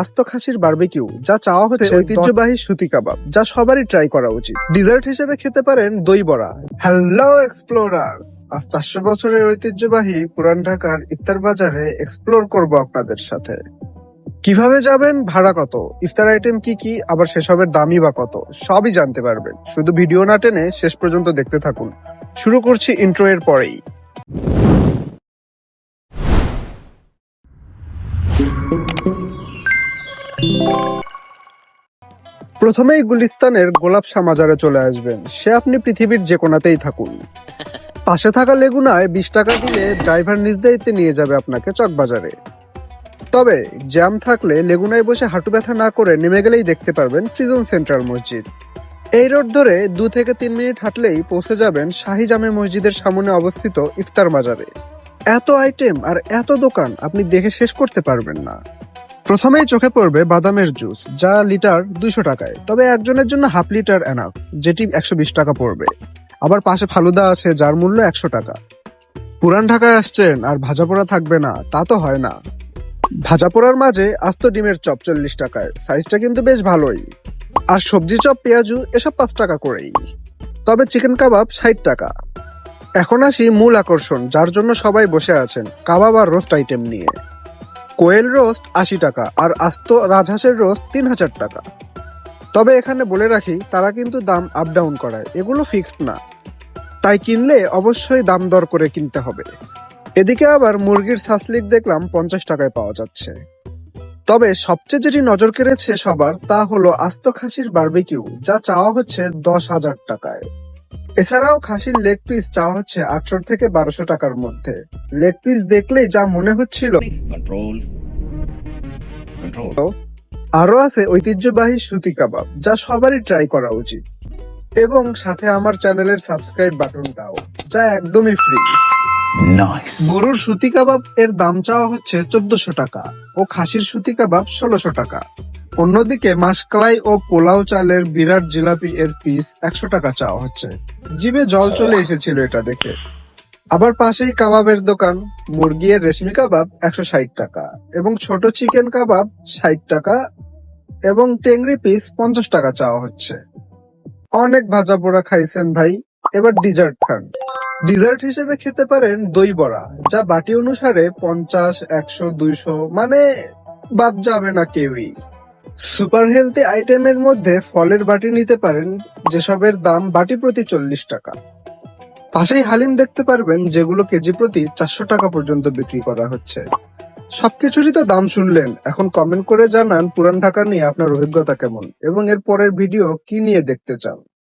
আস্ত খাসির বারবিকিউ, যা চাওয়া হচ্ছে ঐতিহ্যবাহী সুতি কাবাব, যা সবারই ট্রাই করা উচিত। ডিজার্ট হিসেবে খেতে পারেন দই বড়া। হ্যালো এক্সপ্লোরার্স, আজ 400 বছরের ঐতিহ্যবাহী পুরান ঢাকার ইফতার বাজারে এক্সপ্লোর করব আপনাদের সাথে। কিভাবে যাবেন, ভাড়া কত, ইফতার আইটেম কি কি, আবার সেসবের দামই বা কত, সবই জানতে পারবেন। শুধু ভিডিও না টেনে শেষ পর্যন্ত দেখতে থাকুন। শুরু করছি ইন্ট্রো এর পরেই। প্রথমেই গুলিস্তানের গোলাপ শাহ মাজারে চলে আসবেন। সে আপনি পৃথিবীর যে কোনাতেই থাকুন। পাশে থাকা লেগুনায় 20 টাকা দিলে ড্রাইভার নিজ দায়িত্বে নিয়ে যাবে আপনাকে চকবাজারে। তবে জ্যাম থাকলে লেগুনায় বসে হাঁটু ব্যথা না করে নেমে গেলেই দেখতে পারবেন প্রিজন সেন্ট্রাল মসজিদ। এই রোড ধরে 2 থেকে 3 মিনিট হাঁটলেই পৌঁছে যাবেন শাহী জামে মসজিদের সামনে অবস্থিত ইফতার বাজারে। এত আইটেম আর এত দোকান আপনি দেখে শেষ করতে পারবেন না। প্রথমেই চোখে পড়বে বাদামের জুস, যা লিটার 200 টাকায়, তবে একজনের জন্য হাফ লিটার এনাফ, যেটি 120 টাকা পড়বে। আবার পাশে ফালুদা আছে, যার মূল্য 100 টাকা। পুরান ঢাকায় আসছেন আর ভাজাপোড়া থাকবে না, তা তো হয় না। ভাজাপোড়ার মাঝে আস্ত ডিমের চপ 40 টাকায়, সাইজটা কিন্তু বেশ ভালোই। আর সবজি চপ, পেঁয়াজু এসব 5 টাকা করেই। তবে চিকেন কাবাব 60 টাকা। এখন আসি মূল আকর্ষণ, যার জন্য সবাই বসে আছেন, কাবাব আর রোস্ট আইটেম নিয়ে। কোয়েল রোস্ট 80 টাকা আর আস্ত রাজহাঁসের রোস্ট 3000 টাকা। তবে এখানে বলে রাখি, তারা কিন্তু দাম আপ ডাউন করায়, এগুলো ফিক্সড না। তাই কিনলে অবশ্যই দাম দর করে কিনতে হবে। এদিকে আবার মুরগির সাসলিক দেখলাম 50 টাকায় পাওয়া যাচ্ছে। তবে সবচেয়ে যেটি নজর কেড়েছে সবার, তা হলো আস্ত খাসির বারবিকিউ, যা চাওয়া হচ্ছে 10,000 টাকায়। এছাড়াও খাসির লেগ পিস চাওয়া হচ্ছে 800 থেকে 1200 টাকার মধ্যে। লেগ পিস দেখলেই যা মনে হচ্ছিল। আরো আছে ঐতিহ্যবাহী সুতি কাবাব, যা সবারই ট্রাই করা উচিত। এবং সাথে আমার চ্যানেলের সাবস্ক্রাইব বাটনটাও, যা একদমই ফ্রি। গরুর সুতি কাবাব এর দাম চাওয়া হচ্ছে 1400 টাকা ও খাসির সুতি কাবাব 1600 টাকা। অন্যদিকে মাসকলাই ও পোলাও চালের বিরাট জিলাপি এর পিস 100 টাকা চাওয়া হচ্ছে। জিভে জল চলে এসেছিল এটা দেখে। আবার পাশেই কাবাবের দোকান, মুরগি এর রেশমি কাবাব 160 টাকা এবং ছোট চিকেন কাবাব 60 টাকা এবং টেংরি পিস 50 টাকা চাওয়া হচ্ছে। অনেক ভাজা পোড়া খাইছেন ভাই, এবার ডিজার্ট খান। ডিজার্ট হিসেবে খেতে পারেন দই বড়া, যা বাটি অনুসারে 50, 100, 200, মানে বাদ যাবে না কেউই। সুপার হেলথি আইটেমের মধ্যে ফলের বাটি নিতে পারেন, যেসবের দাম বাটি প্রতি 40 টাকা। পাশেই হালিম দেখতে পারবেন, যেগুলো কেজি প্রতি 400 টাকা পর্যন্ত বিক্রি করা হচ্ছে। সবকিছুরই তো দাম শুনলেন, এখন কমেন্ট করে জানান পুরান ঢাকা নিয়ে আপনার অভিজ্ঞতা কেমন এবং এর পরের ভিডিও কি নিয়ে দেখতে চান।